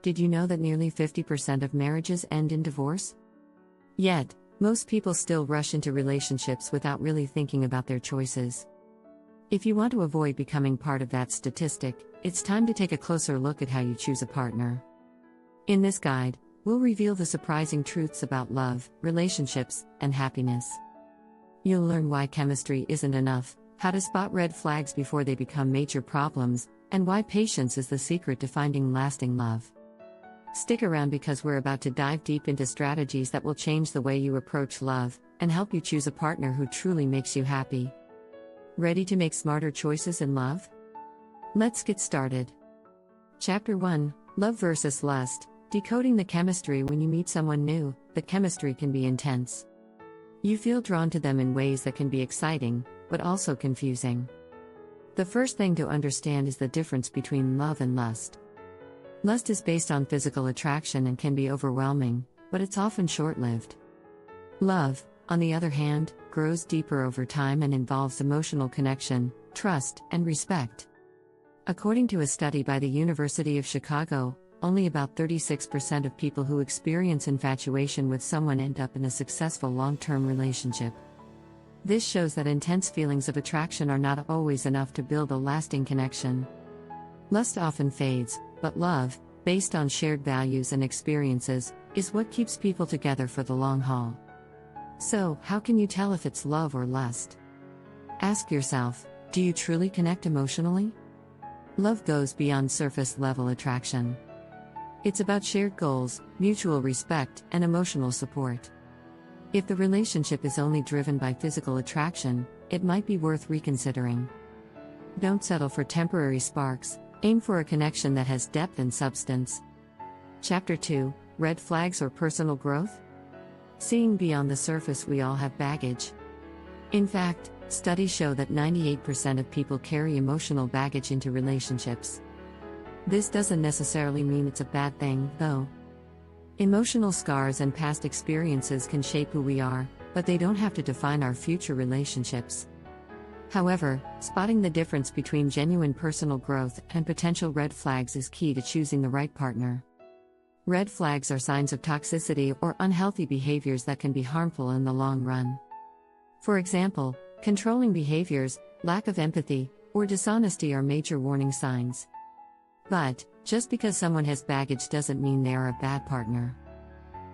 Did you know that nearly 50% of marriages end in divorce? Yet, most people still rush into relationships without really thinking about their choices. If you want to avoid becoming part of that statistic, it's time to take a closer look at how you choose a partner. In this guide, we'll reveal the surprising truths about love, relationships, and happiness. You'll learn why chemistry isn't enough, how to spot red flags before they become major problems, and why patience is the secret to finding lasting love. Stick around because we're about to dive deep into strategies that will change the way you approach love and help you choose a partner who truly makes you happy. Ready to make smarter choices in love? Let's get started. Chapter 1: Love versus Lust. Decoding the chemistry. When you meet someone new, the chemistry can be intense. You feel drawn to them in ways that can be exciting, but also confusing. The first thing to understand is the difference between love and lust. Lust is based on physical attraction and can be overwhelming, but it's often short-lived. Love, on the other hand, grows deeper over time and involves emotional connection, trust, and respect. According to a study by the University of Chicago, only about 36% of people who experience infatuation with someone end up in a successful long-term relationship. This shows that intense feelings of attraction are not always enough to build a lasting connection. Lust often fades, but love, based on shared values and experiences, is what keeps people together for the long haul. So, how can you tell if it's love or lust? Ask yourself, do you truly connect emotionally? Love goes beyond surface-level attraction. It's about shared goals, mutual respect, and emotional support. If the relationship is only driven by physical attraction, it might be worth reconsidering. Don't settle for temporary sparks, aim for a connection that has depth and substance. Chapter 2: Red Flags or Personal Growth? Seeing beyond the surface. We all have baggage. In fact, studies show that 98% of people carry emotional baggage into relationships. This doesn't necessarily mean it's a bad thing, though. Emotional scars and past experiences can shape who we are, but they don't have to define our future relationships. However, spotting the difference between genuine personal growth and potential red flags is key to choosing the right partner. Red flags are signs of toxicity or unhealthy behaviors that can be harmful in the long run. For example, controlling behaviors, lack of empathy, or dishonesty are major warning signs. But, just because someone has baggage doesn't mean they are a bad partner.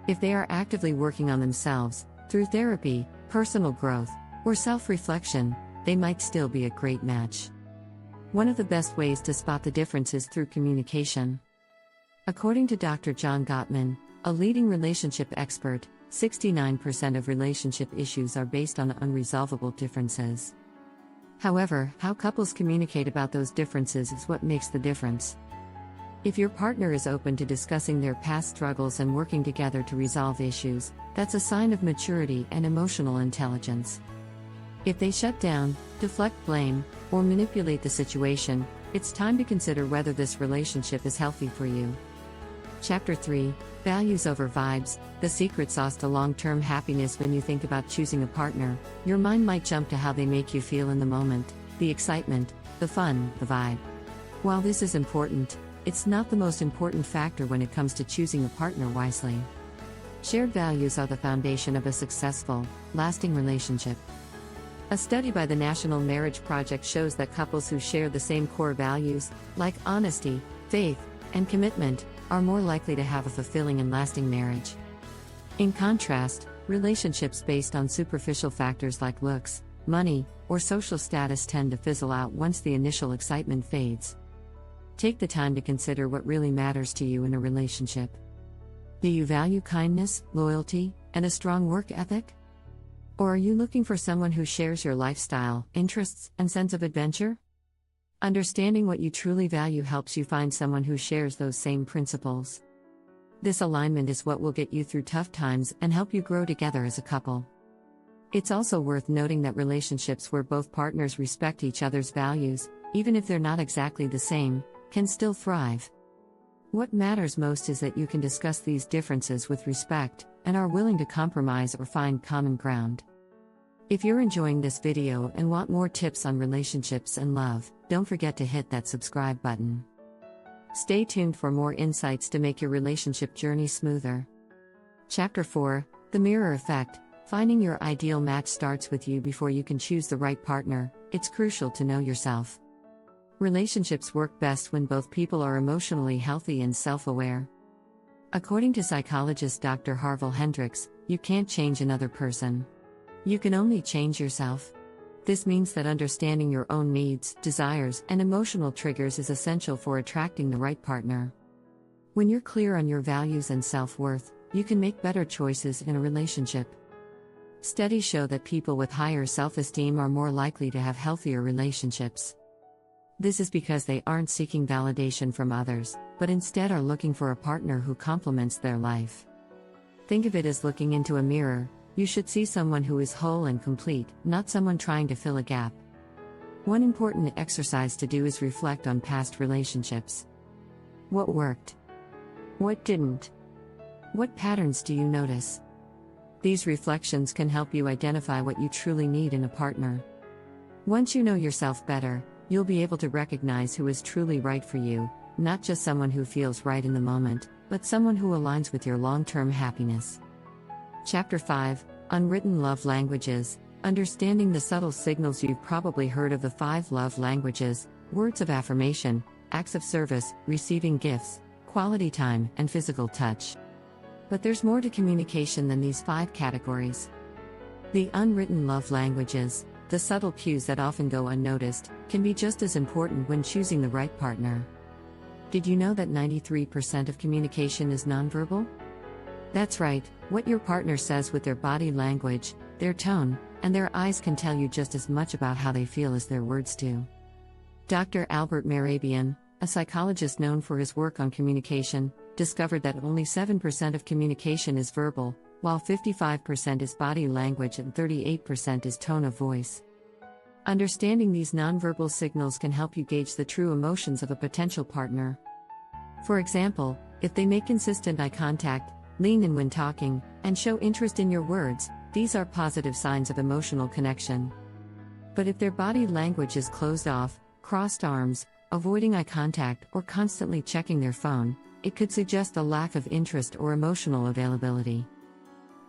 If they are actively working on themselves, through therapy, personal growth, or self-reflection, they might still be a great match. One of the best ways to spot the difference is through communication. According to Dr. John Gottman, a leading relationship expert, 69% of relationship issues are based on unresolvable differences. However, how couples communicate about those differences is what makes the difference. If your partner is open to discussing their past struggles and working together to resolve issues, that's a sign of maturity and emotional intelligence. If they shut down, deflect blame, or manipulate the situation, it's time to consider whether this relationship is healthy for you. Chapter 3: Values over Vibes. The secret sauce to long-term happiness. When you think about choosing a partner, your mind might jump to how they make you feel in the moment, the excitement, the fun, the vibe. While this is important, it's not the most important factor when it comes to choosing a partner wisely. Shared values are the foundation of a successful, lasting relationship. A study by the National Marriage Project shows that couples who share the same core values, like honesty, faith, and commitment, are more likely to have a fulfilling and lasting marriage. In contrast, relationships based on superficial factors like looks, money, or social status tend to fizzle out once the initial excitement fades. Take the time to consider what really matters to you in a relationship. Do you value kindness, loyalty, and a strong work ethic? Or are you looking for someone who shares your lifestyle, interests, and sense of adventure? Understanding what you truly value helps you find someone who shares those same principles. This alignment is what will get you through tough times and help you grow together as a couple. It's also worth noting that relationships where both partners respect each other's values, even if they're not exactly the same, can still thrive. What matters most is that you can discuss these differences with respect and are willing to compromise or find common ground. If you're enjoying this video and want more tips on relationships and love, don't forget to hit that subscribe button. Stay tuned for more insights to make your relationship journey smoother. Chapter 4: The Mirror Effect. Finding your ideal match starts with you before you can choose the right partner. It's crucial to know yourself. Relationships work best when both people are emotionally healthy and self-aware. According to psychologist Dr. Harville Hendricks, you can't change another person. You can only change yourself. This means that understanding your own needs, desires, and emotional triggers is essential for attracting the right partner. When you're clear on your values and self-worth, you can make better choices in a relationship. Studies show that people with higher self-esteem are more likely to have healthier relationships. This is because they aren't seeking validation from others, but instead are looking for a partner who complements their life. Think of it as looking into a mirror. You should see someone who is whole and complete, not someone trying to fill a gap. One important exercise to do is reflect on past relationships. What worked? What didn't? What patterns do you notice? These reflections can help you identify what you truly need in a partner. Once you know yourself better, you'll be able to recognize who is truly right for you, not just someone who feels right in the moment, but someone who aligns with your long-term happiness. Chapter 5: Unwritten Love Languages. Understanding the subtle signals. You've probably heard of the 5 love languages: words of affirmation, acts of service, receiving gifts, quality time, and physical touch. But there's more to communication than these 5 categories. The unwritten love languages, the subtle cues that often go unnoticed, can be just as important when choosing the right partner. Did you know that 93% of communication is nonverbal? That's right, what your partner says with their body language, their tone, and their eyes can tell you just as much about how they feel as their words do. Dr. Albert Mehrabian, a psychologist known for his work on communication, discovered that only 7% of communication is verbal, while 55% is body language and 38% is tone of voice. Understanding these nonverbal signals can help you gauge the true emotions of a potential partner. For example, if they make consistent eye contact, lean in when talking, and show interest in your words, these are positive signs of emotional connection. But if their body language is closed off, crossed arms, avoiding eye contact, or constantly checking their phone, it could suggest a lack of interest or emotional availability.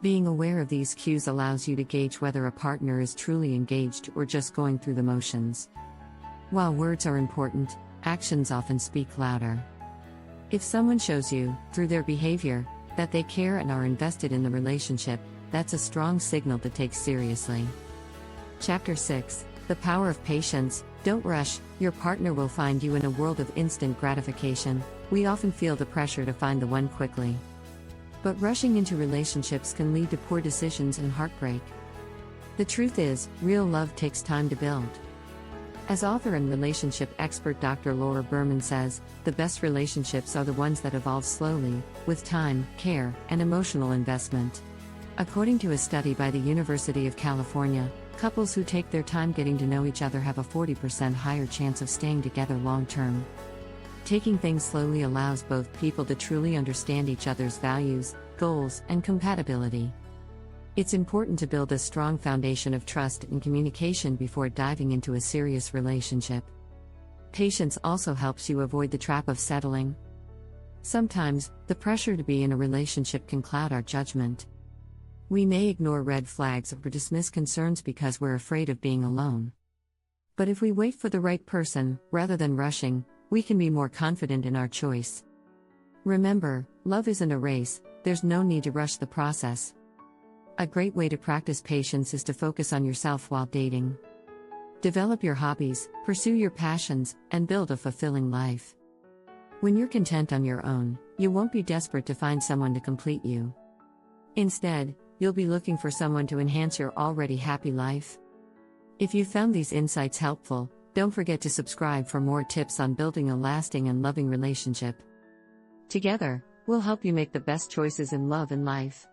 Being aware of these cues allows you to gauge whether a partner is truly engaged or just going through the motions. While words are important, actions often speak louder. If someone shows you, through their behavior, that they care and are invested in the relationship, that's a strong signal to take seriously. Chapter 6: The Power of Patience. Don't rush. Your partner will find you in a world of instant gratification. We often feel the pressure to find the one quickly. But rushing into relationships can lead to poor decisions and heartbreak. The truth is, real love takes time to build. As author and relationship expert Dr. Laura Berman says, the best relationships are the ones that evolve slowly, with time, care, and emotional investment. According to a study by the University of California, couples who take their time getting to know each other have a 40% higher chance of staying together long term. Taking things slowly allows both people to truly understand each other's values, goals, and compatibility. It's important to build a strong foundation of trust and communication before diving into a serious relationship. Patience also helps you avoid the trap of settling. Sometimes, the pressure to be in a relationship can cloud our judgment. We may ignore red flags or dismiss concerns because we're afraid of being alone. But if we wait for the right person, rather than rushing, we can be more confident in our choice. Remember, love isn't a race, there's no need to rush the process. A great way to practice patience is to focus on yourself while dating. Develop your hobbies, pursue your passions, and build a fulfilling life. When you're content on your own, you won't be desperate to find someone to complete you. Instead, you'll be looking for someone to enhance your already happy life. If you found these insights helpful, don't forget to subscribe for more tips on building a lasting and loving relationship. Together, we'll help you make the best choices in love and life.